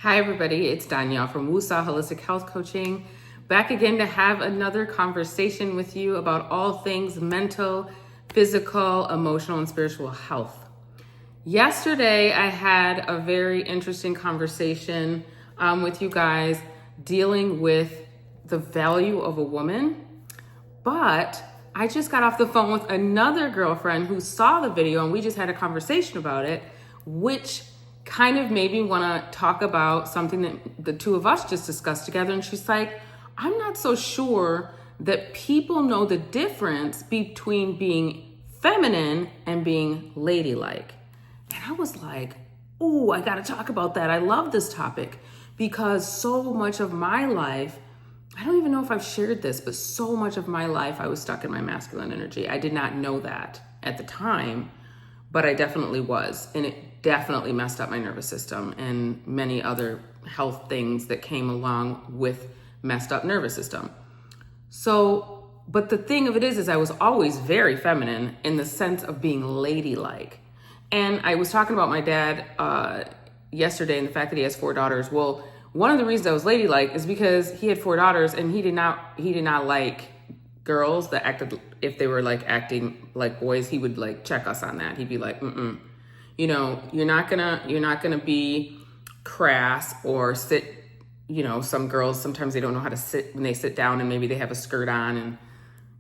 Hi everybody, it's Donaylle from Woosah Holistic Health Coaching, back again to have another conversation with you about all things mental, physical, emotional, and spiritual health. Yesterday, I had a very interesting conversation with you guys dealing with the value of a woman, but I just got off the phone with another girlfriend who saw the video and we just had a conversation about it, which kind of made me want to talk about something that the two of us just discussed together. And she's like, I'm not so sure that people know the difference between being feminine and being ladylike. And I was like, oh, I got to talk about that. I love this topic because so much of my life, I don't even know if I've shared this, but so much of my life I was stuck in my masculine energy. I did not know that at the time, but I definitely was. And it definitely messed up my nervous system and many other health things that came along with messed up nervous system. So, but the thing of it is I was always very feminine in the sense of being ladylike. And I was talking about my dad yesterday and the fact that he has 4 daughters. Well, one of the reasons I was ladylike is because he had 4 daughters and he did not like girls that acted, if they were like acting like boys, he would like check us on that. He'd be like, you know, you're not gonna be crass or sit, you know, some girls, sometimes they don't know how to sit when they sit down and maybe they have a skirt on and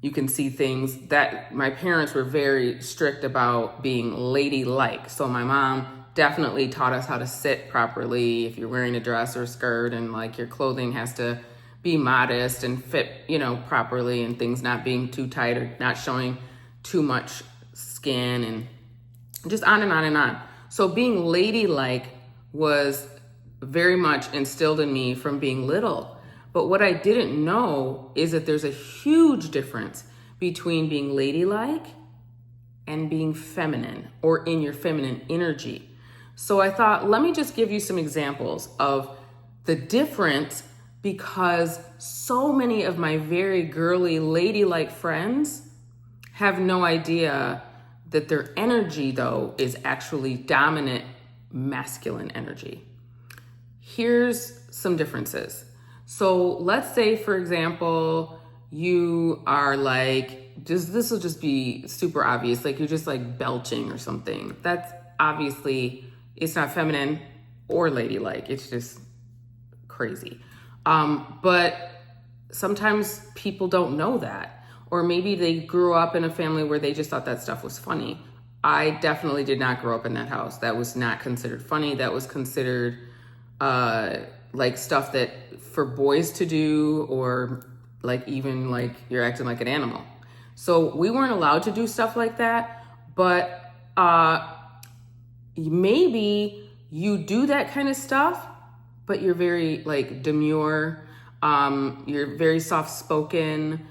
you can see things. That my parents were very strict about being ladylike. So my mom definitely taught us how to sit properly if you're wearing a dress or a skirt, and like your clothing has to be modest and fit, you know, properly, and things not being too tight or not showing too much skin, and just on and on and on. So being ladylike was very much instilled in me from being little. But what I didn't know is that there's a huge difference between being ladylike and being feminine or in your feminine energy. So I thought, let me just give you some examples of the difference, because so many of my very girly, ladylike friends have no idea that their energy, though, is actually dominant masculine energy. Here's some differences. So let's say, for example, you are like, this will just be super obvious, like you're just like belching or something. That's obviously, it's not feminine or ladylike. It's just crazy. But sometimes people don't know that. Or maybe they grew up in a family where they just thought that stuff was funny. I definitely did not grow up in that house. That was not considered funny. That was considered like stuff that for boys to do, or like even like you're acting like an animal. So we weren't allowed to do stuff like that. But maybe you do that kind of stuff, but you're very like demure. You're very soft-spoken.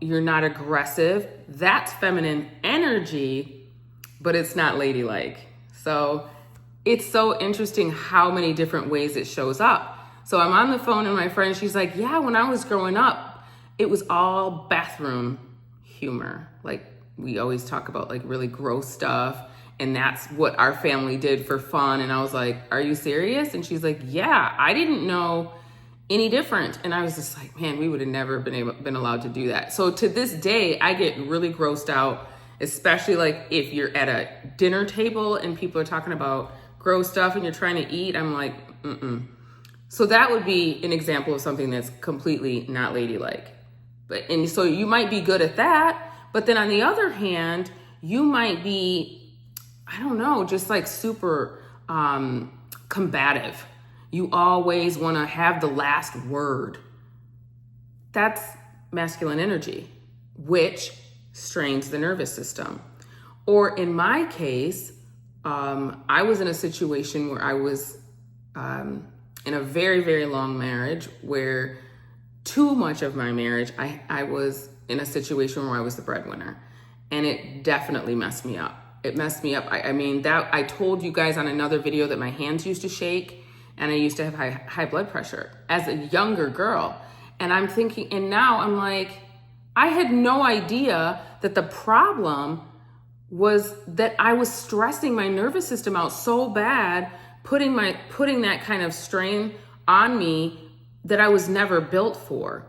You're not aggressive. That's feminine energy, but it's not ladylike. So it's so interesting how many different ways it shows up. So I'm on the phone and my friend, she's like, yeah, when I was growing up, it was all bathroom humor. Like we always talk about like really gross stuff, and that's what our family did for fun. And I was like, are you serious? And she's like, yeah, I didn't know any different. And I was just like, man, we would have never been allowed to do that. So to this day, I get really grossed out, especially like if you're at a dinner table and people are talking about gross stuff and you're trying to eat. I'm like, So that would be an example of something that's completely not ladylike. And so you might be good at that, but then on the other hand, you might be, I don't know, just like super combative. You always want to have the last word. That's masculine energy, which strains the nervous system. Or in my case, I was in a situation where I was in a very, very long marriage where too much of my marriage, I was in a situation where I was the breadwinner, and it definitely messed me up. It messed me up. I mean, that I told you guys on another video that my hands used to shake and I used to have high blood pressure as a younger girl. And I'm thinking, and now I'm like, I had no idea that the problem was that I was stressing my nervous system out so bad putting that kind of strain on me that I was never built for.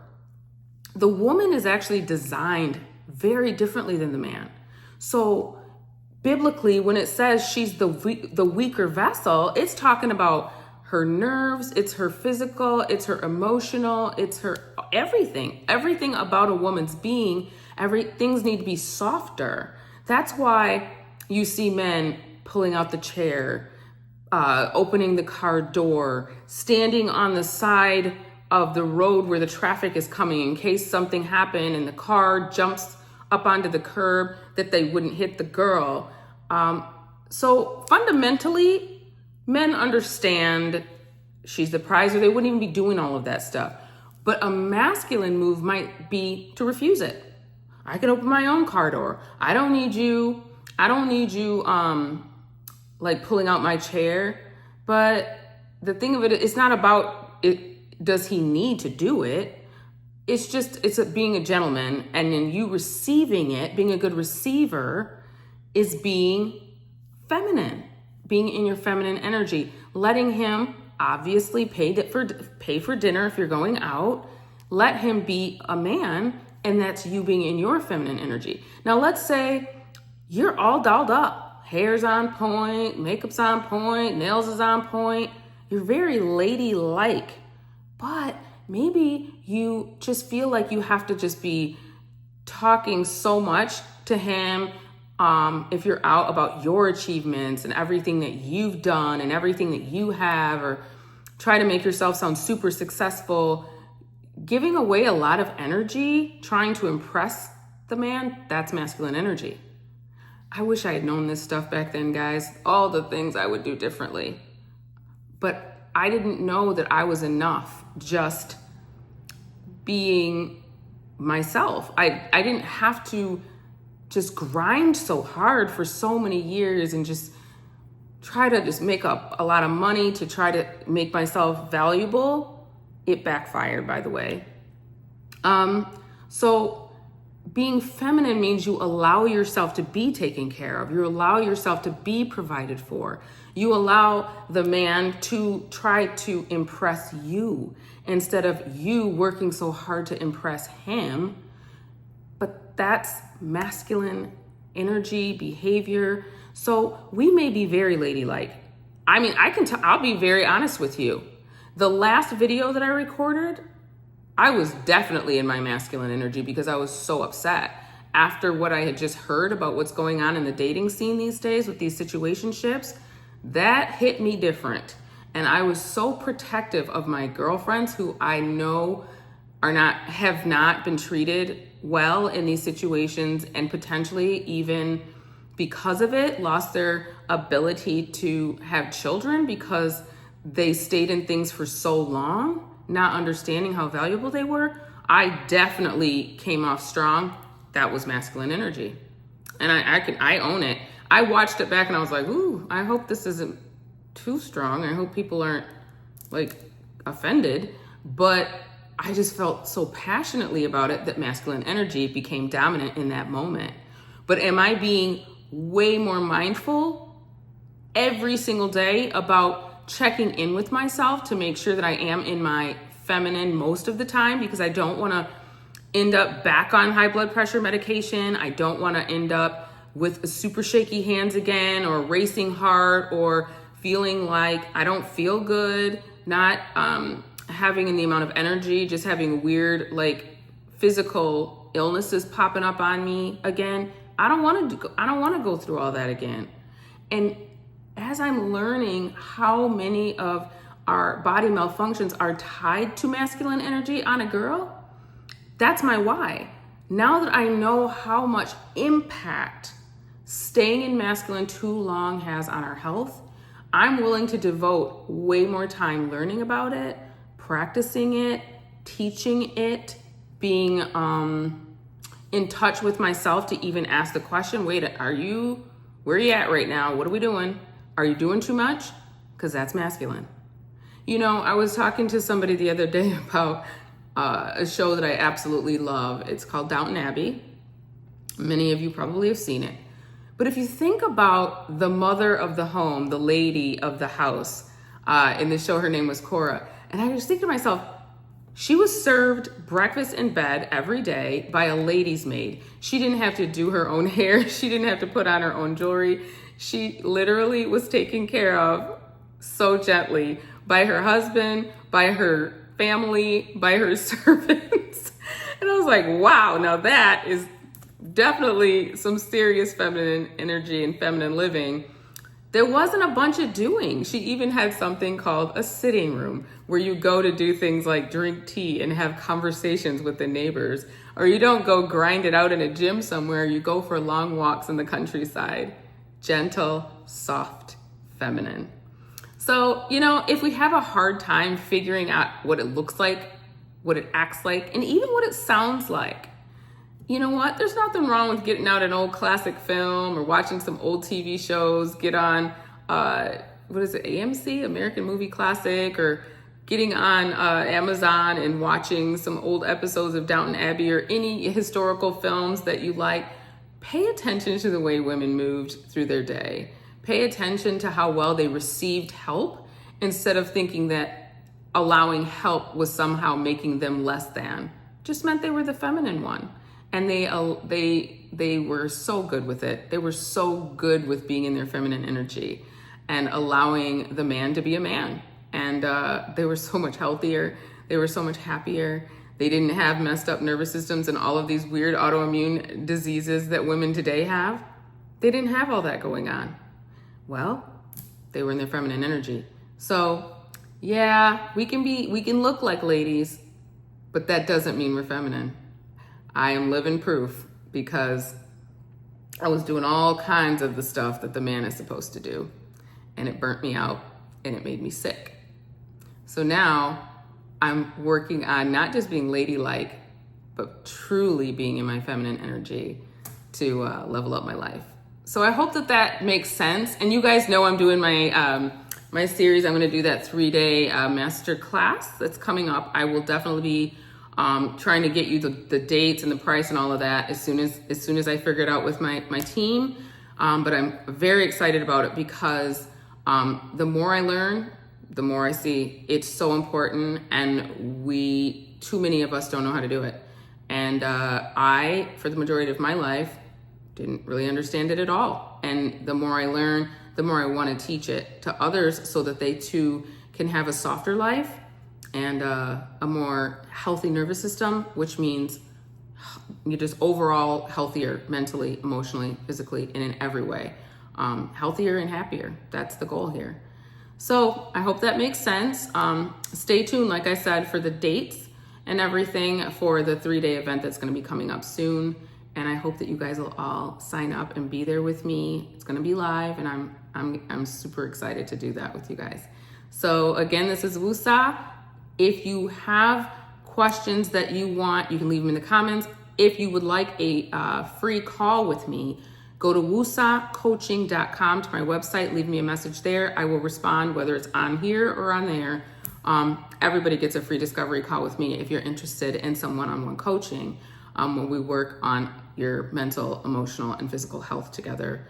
The woman is actually designed very differently than the man. So biblically, when it says she's the weaker vessel, it's talking about her nerves, it's her physical, it's her emotional, it's her everything about a woman's being. Things need to be softer. That's why you see men pulling out the chair, opening the car door, standing on the side of the road where the traffic is coming in case something happened and the car jumps up onto the curb, that they wouldn't hit the girl. So fundamentally, men understand she's the prize, or they wouldn't even be doing all of that stuff. But a masculine move might be to refuse it. I can open my own car door. I don't need you like pulling out my chair. But the thing of it, it's not about it. Does he need to do it? It's being a gentleman, and then you receiving it, being a good receiver, is being feminine, being in your feminine energy, letting him obviously pay for dinner if you're going out. Let him be a man, and that's you being in your feminine energy. Now, let's say you're all dolled up, hair's on point, makeup's on point, nails is on point. You're very ladylike, but maybe you just feel like you have to just be talking so much to him. If you're out about your achievements and everything that you've done and everything that you have, or try to make yourself sound super successful, giving away a lot of energy, trying to impress the man, that's masculine energy. I wish I had known this stuff back then, guys. All the things I would do differently. But I didn't know that I was enough just being myself. I didn't have to just grind so hard for so many years and just try to just make up a lot of money to try to make myself valuable. It backfired, by the way. So being feminine means you allow yourself to be taken care of. You allow yourself to be provided for. You allow the man to try to impress you instead of you working so hard to impress him. But that's masculine energy, behavior. So we may be very ladylike. I mean, I'll be very honest with you. The last video that I recorded, I was definitely in my masculine energy because I was so upset after what I had just heard about what's going on in the dating scene these days with these situationships. That hit me different. And I was so protective of my girlfriends who I know have not been treated well in these situations, and potentially even because of it lost their ability to have children because they stayed in things for so long, not understanding how valuable they were. I definitely came off strong. That was masculine energy. And I own it. I watched it back and I was like, ooh, I hope this isn't too strong. I hope people aren't like offended. But I just felt so passionately about it that masculine energy became dominant in that moment. But am I being way more mindful every single day about checking in with myself to make sure that I am in my feminine most of the time? Because I don't want to end up back on high blood pressure medication. I don't want to end up with super shaky hands again, or racing heart, or feeling like I don't feel good, not having in the amount of energy, just having weird like physical illnesses popping up on me again. I don't want to go through all that again. And as I'm learning how many of our body malfunctions are tied to masculine energy on a girl, that's my why. Now that I know how much impact staying in masculine too long has on our health, I'm willing to devote way more time learning about it, practicing it, teaching it, being in touch with myself to even ask the question, wait, where are you at right now? What are we doing? Are you doing too much? Because that's masculine. You know, I was talking to somebody the other day about a show that I absolutely love. It's called Downton Abbey. Many of you probably have seen it. But if you think about the mother of the home, the lady of the house, In the show, her name was Cora. And I was thinking to myself, she was served breakfast in bed every day by a lady's maid. She didn't have to do her own hair. She didn't have to put on her own jewelry. She literally was taken care of so gently by her husband, by her family, by her servants. And I was like, wow, now that is definitely some serious feminine energy and feminine living. There wasn't a bunch of doing. She even had something called a sitting room where you go to do things like drink tea and have conversations with the neighbors. Or you don't go grind it out in a gym somewhere. You go for long walks in the countryside. Gentle, soft, feminine. So, if we have a hard time figuring out what it looks like, what it acts like, and even what it sounds like, you know what? There's nothing wrong with getting out an old classic film or watching some old TV shows, get on, AMC, American Movie Classic, or getting on Amazon and watching some old episodes of Downton Abbey or any historical films that you like. Pay attention to the way women moved through their day. Pay attention to how well they received help instead of thinking that allowing help was somehow making them less than. Just meant they were the feminine one. And they were so good with it. They were so good with being in their feminine energy and allowing the man to be a man. And they were so much healthier. They were so much happier. They didn't have messed up nervous systems and all of these weird autoimmune diseases that women today have. They didn't have all that going on. Well, they were in their feminine energy. So yeah, we can look like ladies, but that doesn't mean we're feminine. I am living proof because I was doing all kinds of the stuff that the man is supposed to do, and it burnt me out and it made me sick. So now I'm working on not just being ladylike, but truly being in my feminine energy to level up my life. So I hope that makes sense. And you guys know I'm doing my series. I'm going to do that 3-day master class that's coming up. I will definitely be trying to get you the dates and the price and all of that as soon as I figure it out with my team. But I'm very excited about it because the more I learn, the more I see it's so important, and too many of us don't know how to do it. And I, for the majority of my life, didn't really understand it at all. And the more I learn, the more I want to teach it to others so that they too can have a softer life and a more healthy nervous system, which means you're just overall healthier mentally, emotionally, physically, and in every way. Healthier and happier. That's the goal here. So I hope that makes sense. Stay tuned, like I said, for the dates and everything for the 3-day event that's going to be coming up soon. And I hope that you guys will all sign up and be there with me. It's going to be live, and I'm super excited to do that with you guys. So again, this is Woosah. If you have questions that you want, you can leave them in the comments. If you would like a free call with me, go to woosahcoaching.com to my website, leave me a message there. I will respond whether it's on here or on there. Everybody gets a free discovery call with me if you're interested in some one-on-one coaching when we work on your mental, emotional, and physical health together.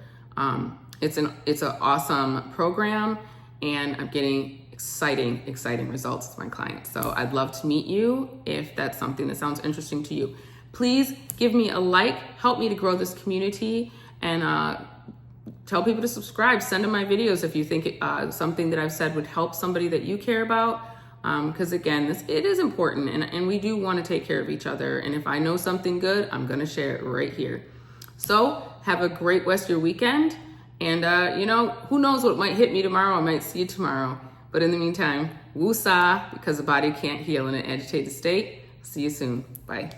It's an awesome program, and I'm getting exciting results with my clients. So I'd love to meet you if that's something that sounds interesting to you. Please give me a like, help me to grow this community, and tell people to subscribe. Send them my videos if you think something that I've said would help somebody that you care about. Because again, it is important, and we do want to take care of each other. And if I know something good, I'm going to share it right here. So have a great rest of your weekend. And who knows what might hit me tomorrow? I might see you tomorrow. But in the meantime, woosah, because the body can't heal in an agitated state. See you soon. Bye.